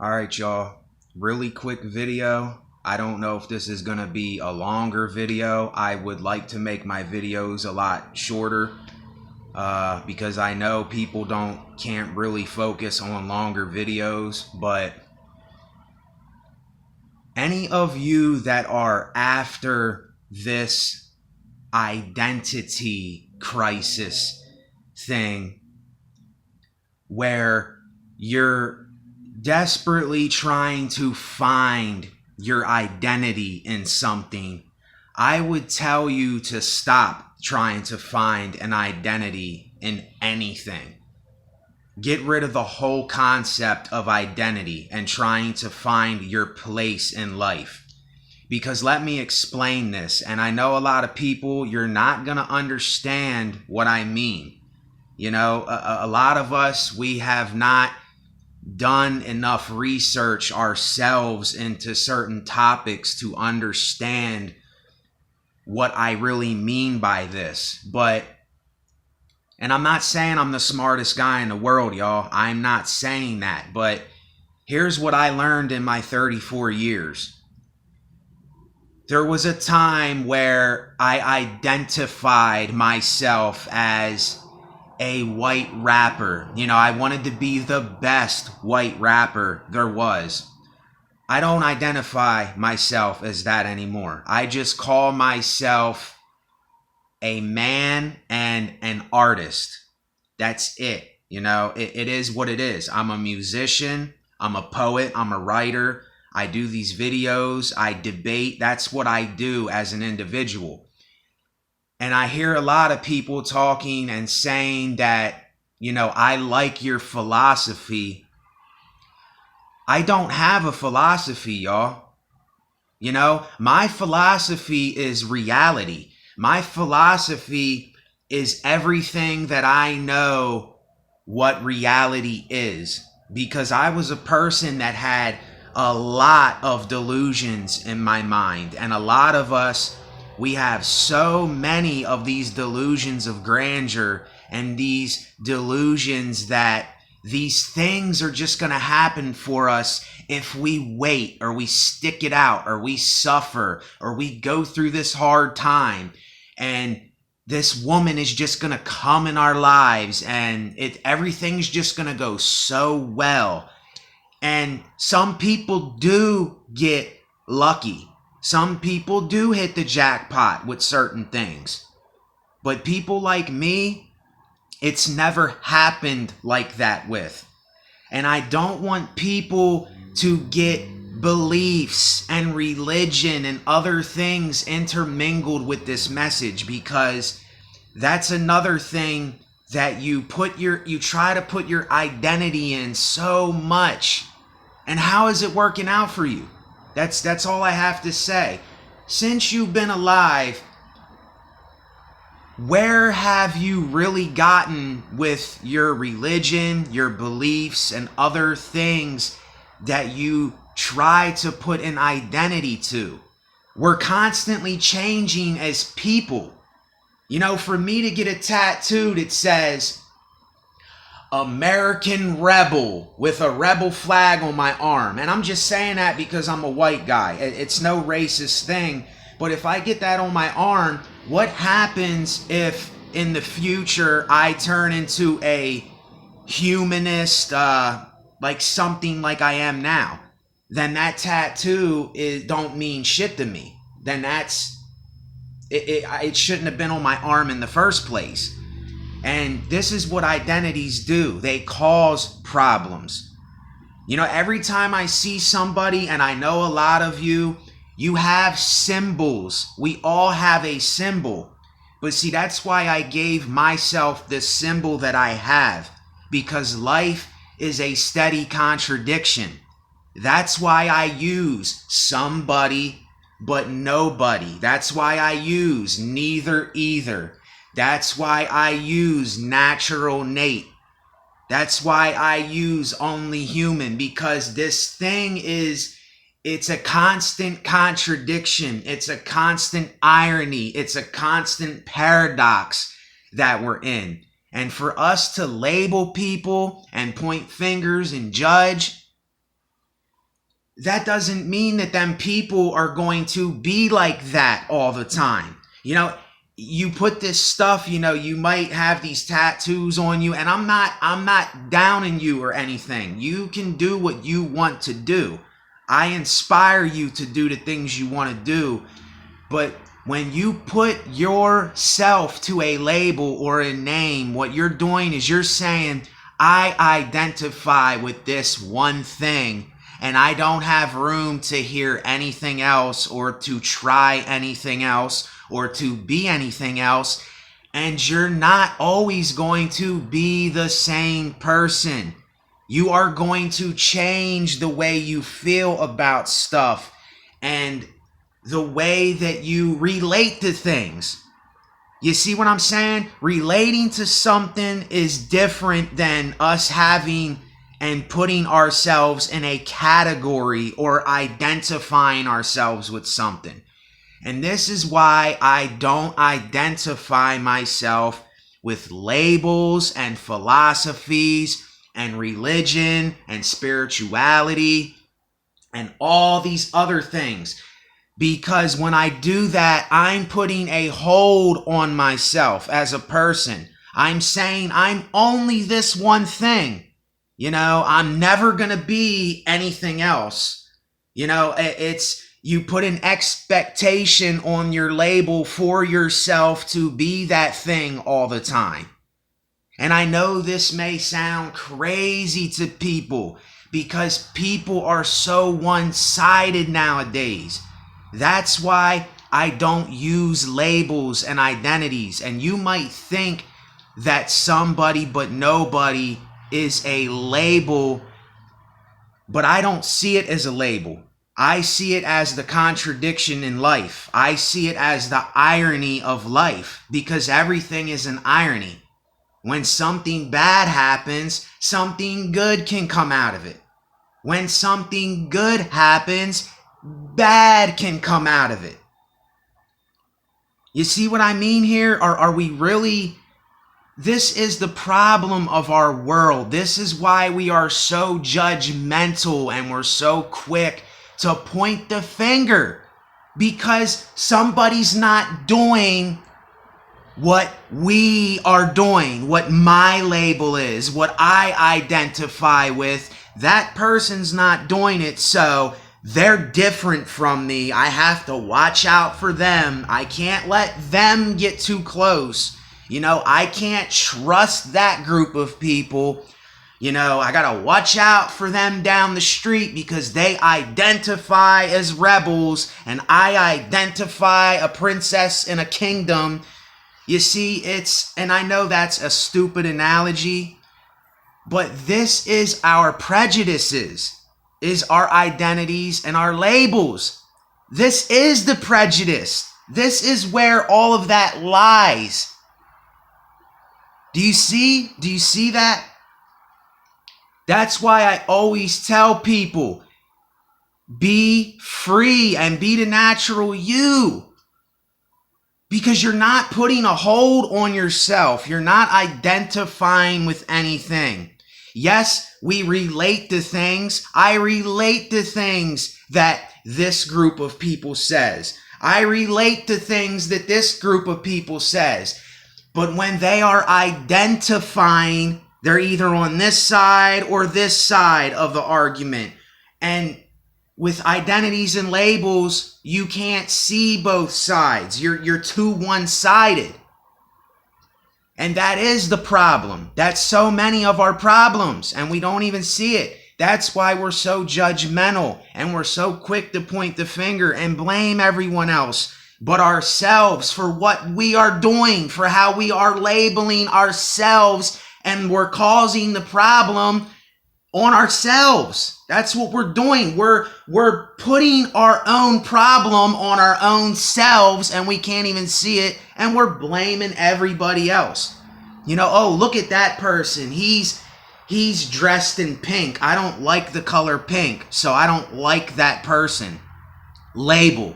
All right, y'all. Really quick video. I don't know if this is going to be a longer video. I would like to make my videos a lot shorter because I know people can't really focus on longer videos. But any of you that are after this identity crisis thing where you're desperately trying to find your identity in something, I would tell you to stop trying to find an identity in anything. Get rid of the whole concept of identity and trying to find your place in life. Because let me explain this, and I know a lot of people, you're not going to understand what I mean. You know, a lot of us, we have not done enough research ourselves into certain topics to understand what I really mean by this. And I'm not saying I'm the smartest guy in the world, y'all. I'm not saying that. But here's what I learned in my 34 years. There was a time where I identified myself as a white rapper. You know, I wanted to be the best white rapper there was. I don't identify myself as that anymore. I just call myself a man and an artist. That's it. You know, it is what it is. I'm a musician. I'm a poet. I'm a writer. I do these videos. I debate. That's what I do as an individual. And I hear a lot of people talking and saying that, you know, I like your philosophy. I don't have a philosophy, y'all. You know, my philosophy is reality. My philosophy is everything that I know what reality is. Because I was a person that had a lot of delusions in my mind. And a lot of us, we have so many of these delusions of grandeur and these delusions that these things are just going to happen for us if we wait or we stick it out or we suffer or we go through this hard time. And this woman is just going to come in our lives and everything's just going to go so well. And some people do get lucky. Some people do hit the jackpot with certain things. But people like me, it's never happened like that with. And I don't want people to get beliefs and religion and other things intermingled with this message, because that's another thing that you try to put your identity in so much. And how is it working out for you? That's all I have to say. Since you've been alive, where have you really gotten with your religion, your beliefs, and other things that you try to put an identity to? We're constantly changing as people. You know, for me to get a tattoo that says American Rebel with a rebel flag on my arm. And I'm just saying that because I'm a white guy. It's no racist thing. But if I get that on my arm, what happens if in the future I turn into a humanist, like something like I am now? Then that tattoo don't mean shit to me. Then it shouldn't have been on my arm in the first place. And this is what identities do. They cause problems. You know, every time I see somebody, and I know a lot of you, you have symbols. We all have a symbol. But see, that's why I gave myself the symbol that I have. Because life is a steady contradiction. That's why I use somebody but nobody. That's why I use neither either. That's why I use natural Nate. That's why I use only human, because this thing it's a constant contradiction. It's a constant irony. It's a constant paradox that we're in. And for us to label people and point fingers and judge, that doesn't mean that them people are going to be like that all the time. You know, you put this stuff, you know, you might have these tattoos on you, and I'm not downing you or anything. You can do what you want to do. I inspire you to do the things you want to do. But when you put yourself to a label or a name, what you're doing is you're saying, I identify with this one thing, and I don't have room to hear anything else or to try anything else or to be anything else. And you're not always going to be the same person. You are going to change the way you feel about stuff and the way that you relate to things. You see what I'm saying? Relating to something is different than us having and putting ourselves in a category or identifying ourselves with something. And this is why I don't identify myself with labels and philosophies and religion and spirituality and all these other things. Because when I do that, I'm putting a hold on myself as a person. I'm saying I'm only this one thing. You know, I'm never going to be anything else. You know, it's you put an expectation on your label for yourself to be that thing all the time. And I know this may sound crazy to people because people are so one-sided nowadays. That's why I don't use labels and identities. And you might think that somebody but nobody is a label, but I don't see it as a label. I see it as the contradiction in life. I see it as the irony of life, because everything is an irony. When something bad happens, something good can come out of it. When something good happens, bad can come out of it. You see what I mean here? Are we really... This is the problem of our world. This is why we are so judgmental and we're so quick to point the finger. Because somebody's not doing what we are doing, what my label is, what I identify with. That person's not doing it, so they're different from me. I have to watch out for them. I can't let them get too close. You know, I can't trust that group of people. You know, I gotta watch out for them down the street because they identify as rebels and I identify a princess in a kingdom. You see, and I know that's a stupid analogy, but this is our prejudices, is our identities and our labels. This is the prejudice. This is where all of that lies. Do you see? Do you see that? That's why I always tell people, be free and be the natural you. Because you're not putting a hold on yourself. You're not identifying with anything. Yes, we relate to things. I relate to things that this group of people says. I relate to things that this group of people says. But when they are identifying, they're either on this side or this side of the argument. And with identities and labels, you can't see both sides. You're too one-sided. And that is the problem. That's so many of our problems, and we don't even see it. That's why we're so judgmental, and we're so quick to point the finger and blame everyone else but ourselves for what we are doing, for how we are labeling ourselves, and we're causing the problem on ourselves. That's what we're doing. We're putting our own problem on our own selves, and we can't even see it, and we're blaming everybody else. You know, oh, look at that person. He's dressed in pink. I don't like the color pink, so I don't like that person. Label.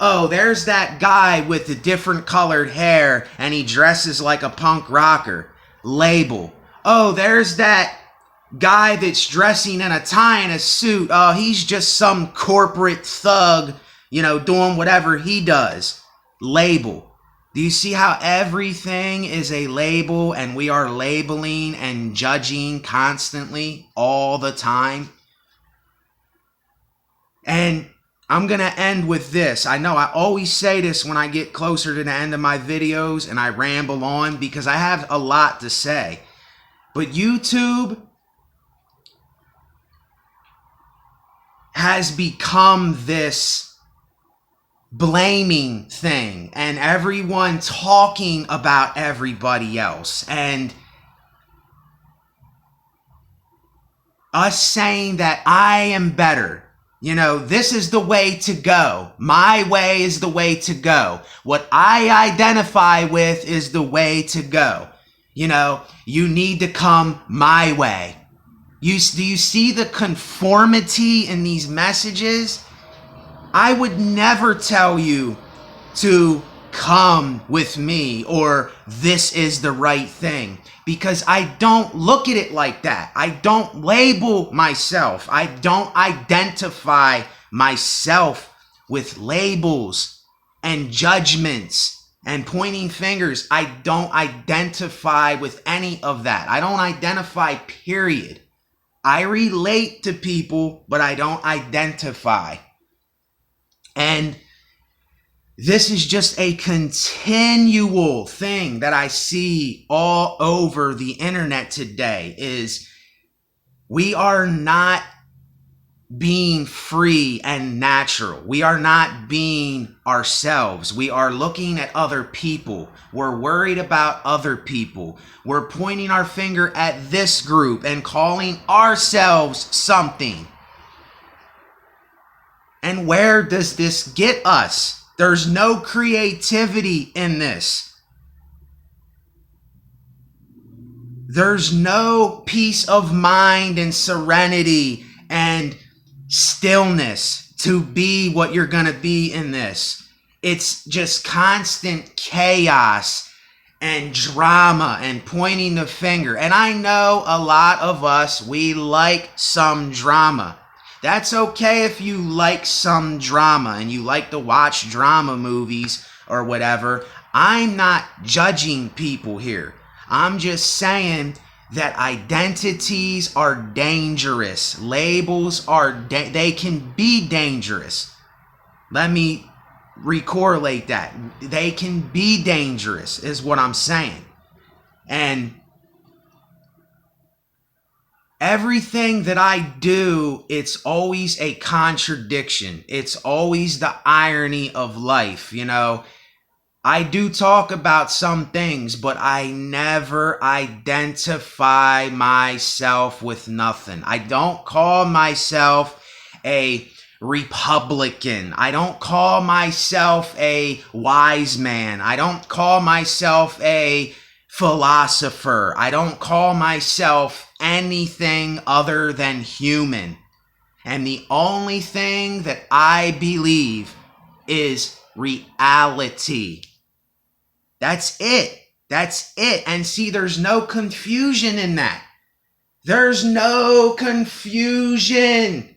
Oh, there's that guy with the different colored hair, and he dresses like a punk rocker. Label. Oh, there's that guy that's dressing in a tie and a suit, oh, he's just some corporate thug, doing whatever he does. Label. Do you see how everything is a label and we are labeling and judging constantly all the time? And I'm going to end with this. I know I always say this when I get closer to the end of my videos and I ramble on because I have a lot to say. But YouTube has become this blaming thing and everyone talking about everybody else and us saying that I am better. This is the way to go. My way is the way to go. What I identify with is the way to go. You need to come my way. Do you see the conformity in these messages? I would never tell you to come with me or this is the right thing because I don't look at it like that. I don't label myself. I don't identify myself with labels and judgments and pointing fingers. I don't identify with any of that. I don't identify, period. I relate to people, but I don't identify. And this is just a continual thing that I see all over the internet today is we are not being free and natural. We are not being ourselves. We are looking at other people. We're worried about other people. We're pointing our finger at this group and calling ourselves something. And where does this get us? There's no creativity in this. There's no peace of mind and serenity and stillness to be what you're going to be in this. It's just constant chaos and drama and pointing the finger. And I know a lot of us, we like some drama. That's okay if you like some drama and you like to watch drama movies or whatever. I'm not judging people here. I'm just saying that identities are dangerous. Labels they can be dangerous. Let me recorrelate that. They can be dangerous is what I'm saying. And everything that I do, it's always a contradiction. It's always the irony of life, I do talk about some things, but I never identify myself with nothing. I don't call myself a Republican. I don't call myself a wise man. I don't call myself a philosopher. I don't call myself anything other than human. And the only thing that I believe is reality. That's it. That's it. And see, there's no confusion in that. There's no confusion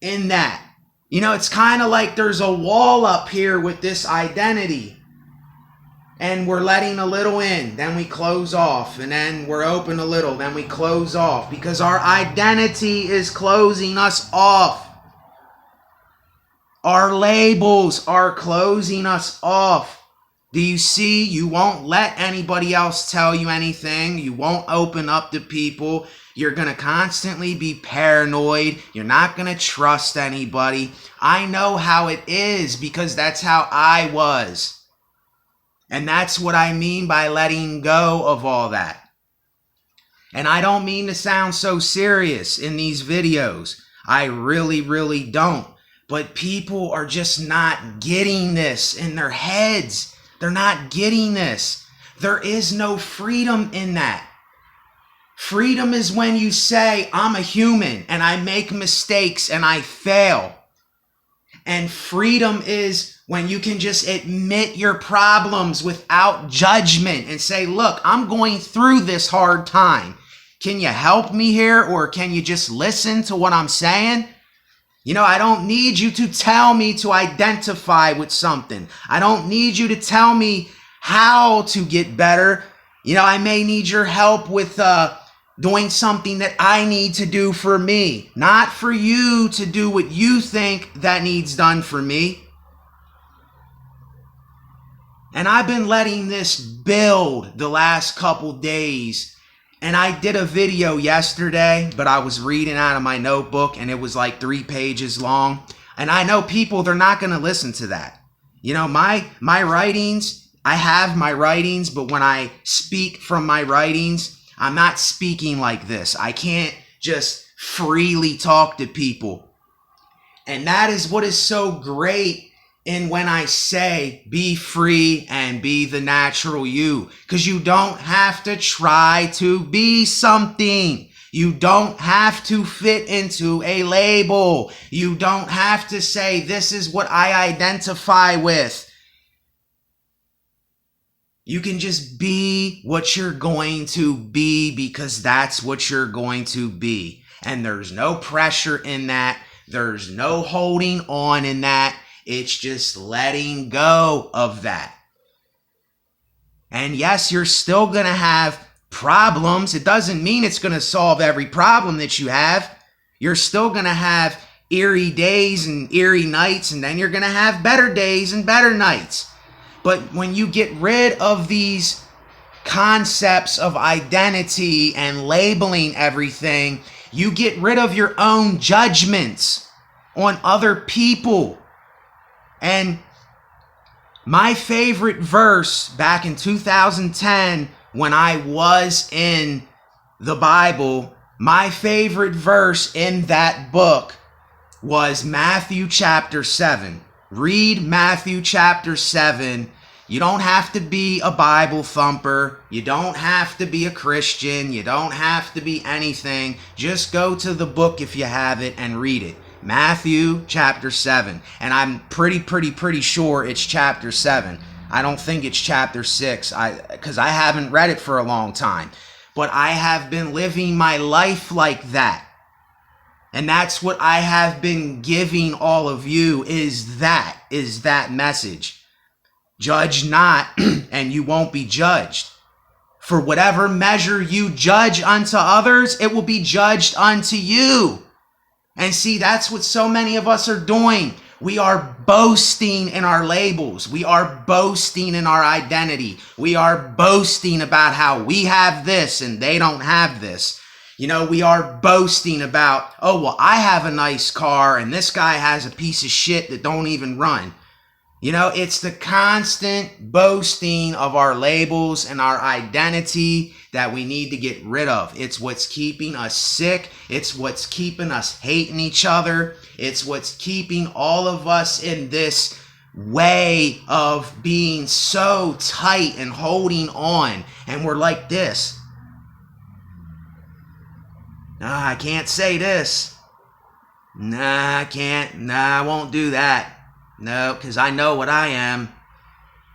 in that. It's kind of like there's a wall up here with this identity. And we're letting a little in, then we close off, and then we're open a little, then we close off, because our identity is closing us off. Our labels are closing us off. Do you see? You won't let anybody else tell you anything. You won't open up to people. You're going to constantly be paranoid. You're not going to trust anybody. I know how it is because that's how I was. And that's what I mean by letting go of all that. And I don't mean to sound so serious in these videos. I really, really don't. But people are just not getting this in their heads. They're not getting this. There is no freedom in that. Freedom is when you say, I'm a human and I make mistakes and I fail. And freedom is when you can just admit your problems without judgment and say, look, I'm going through this hard time. Can you help me here, or can you just listen to what I'm saying? I don't need you to tell me to identify with something. I don't need you to tell me how to get better. I may need your help with doing something that I need to do for me, not for you to do what you think that needs done for me. And I've been letting this build the last couple days. And I did a video yesterday, but I was reading out of my notebook and it was like 3 pages long. And I know people, they're not going to listen to that. My writings, I have my writings, but when I speak from my writings, I'm not speaking like this. I can't just freely talk to people. And that is what is so great in when I say be free and be the natural you, because you don't have to try to be something. You don't have to fit into a label. You don't have to say, this is what I identify with. You can just be what you're going to be, because that's what you're going to be. And there's no pressure in that. There's no holding on in that. It's just letting go of that. And yes, you're still going to have problems. It doesn't mean it's going to solve every problem that you have. You're still going to have eerie days and eerie nights, and then you're going to have better days and better nights. But when you get rid of these concepts of identity and labeling everything, you get rid of your own judgments on other people. And my favorite verse back in 2010, when I was in the Bible, my favorite verse in that book was Matthew chapter 7. Read Matthew chapter 7. You don't have to be a Bible thumper. You don't have to be a Christian. You don't have to be anything. Just go to the book if you have it and read it. Matthew chapter 7. And I'm pretty sure it's chapter 7. I don't think it's chapter 6 because I haven't read it for a long time. But I have been living my life like that. And that's what I have been giving all of you is that message. Judge not, and you won't be judged. For whatever measure you judge unto others, it will be judged unto you. And see, that's what so many of us are doing. We are boasting in our labels. We are boasting in our identity. We are boasting about how we have this and they don't have this. We are boasting about, oh, well, I have a nice car and this guy has a piece of shit that don't even run. It's the constant boasting of our labels and our identity that we need to get rid of. It's what's keeping us sick. It's what's keeping us hating each other. It's what's keeping all of us in this way of being so tight and holding on. And we're like this. I can't say this. I can't. I won't do that. No, because I know what I am.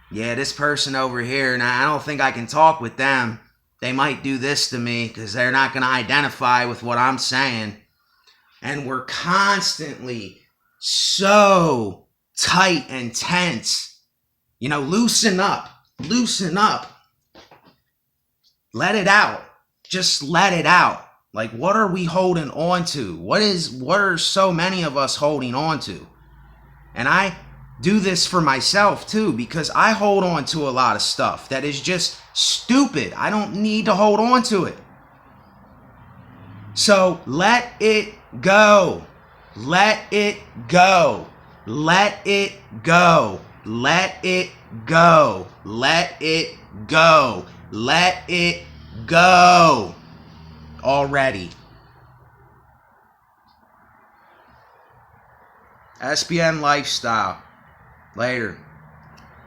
Yeah, this person over here, I don't think I can talk with them. They might do this to me because they're not going to identify with what I'm saying. And we're constantly so tight and tense. Loosen up. Loosen up. Let it out. Just let it out. Like, what are we holding on to? What are so many of us holding on to? And I do this for myself too, because I hold on to a lot of stuff that is just stupid. I don't need to hold on to it. So let it go. Let it go. Let it go. Let it go. Let it go. Let it go. Already. SBN Lifestyle. Later.